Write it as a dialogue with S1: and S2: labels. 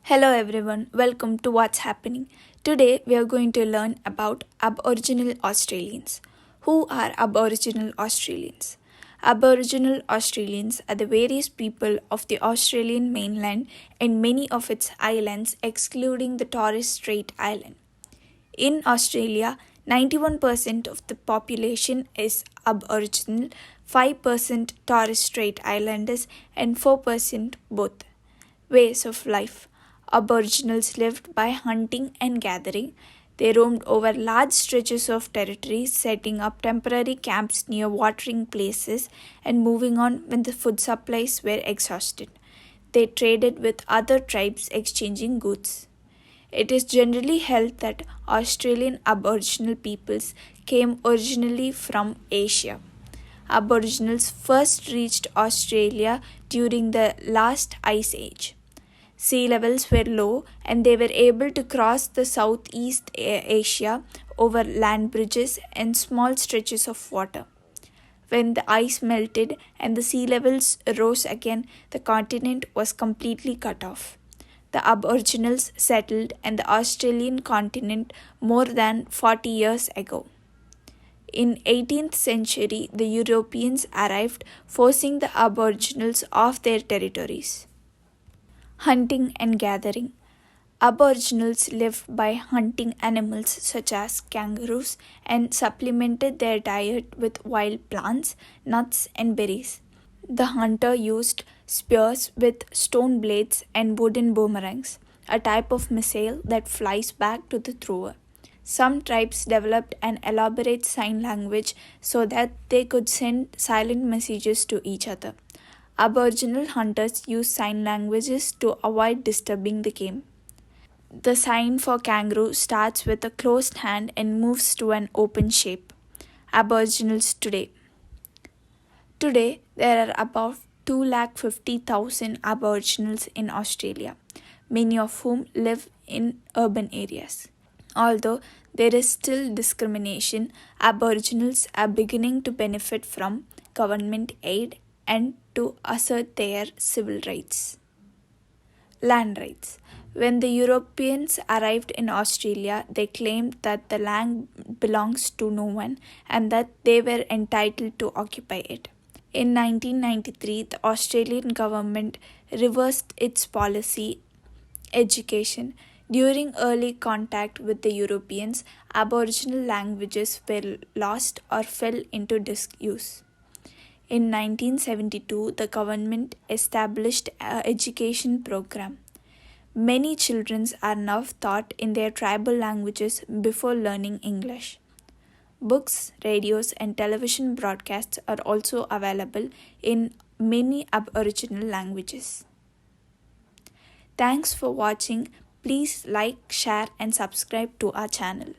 S1: Hello everyone, welcome to What's Happening. Today we are going to learn about Aboriginal Australians. Who are Aboriginal Australians? Aboriginal Australians are the various people of the Australian mainland and many of its islands excluding the Torres Strait Island. In Australia, 91% of the population is Aboriginal, 5% Torres Strait Islanders, and 4% both. Ways of life. Aboriginals lived by hunting and gathering. They roamed over large stretches of territory, setting up temporary camps near watering places and moving on when the food supplies were exhausted. They traded with other tribes, exchanging goods. It is generally held that Australian Aboriginal peoples came originally from Asia. Aboriginals first reached Australia during the last ice age. Sea levels were low and they were able to cross the Southeast Asia over land bridges and small stretches of water. When the ice melted and the sea levels rose again, the continent was completely cut off. The Aboriginals settled in the Australian continent more than 40 years ago. In 18th century, the Europeans arrived, forcing the Aboriginals off their territories. Hunting and gathering. Aboriginals lived by hunting animals such as kangaroos and supplemented their diet with wild plants, nuts, and berries. The hunter used spears with stone blades and wooden boomerangs, a type of missile that flies back to the thrower. Some tribes developed an elaborate sign language so that they could send silent messages to each other. Aboriginal hunters use sign languages to avoid disturbing the game. The sign for kangaroo starts with a closed hand and moves to an open shape. Aboriginals today. Today, there are about 250,000 Aboriginals in Australia, many of whom live in urban areas. Although there is still discrimination, Aboriginals are beginning to benefit from government aid and to assert their civil rights. Land rights. When the Europeans arrived in Australia, they claimed that the land belongs to no one and that they were entitled to occupy it. In 1993, the Australian government reversed its policy. Education. During early contact with the Europeans, Aboriginal languages were lost or fell into disuse. In 1972, the government established an education program. Many children are now taught in their tribal languages before learning English. Books, radios, and television broadcasts are also available in many Aboriginal languages. Thanks for watching. Please like, share, and subscribe to our channel.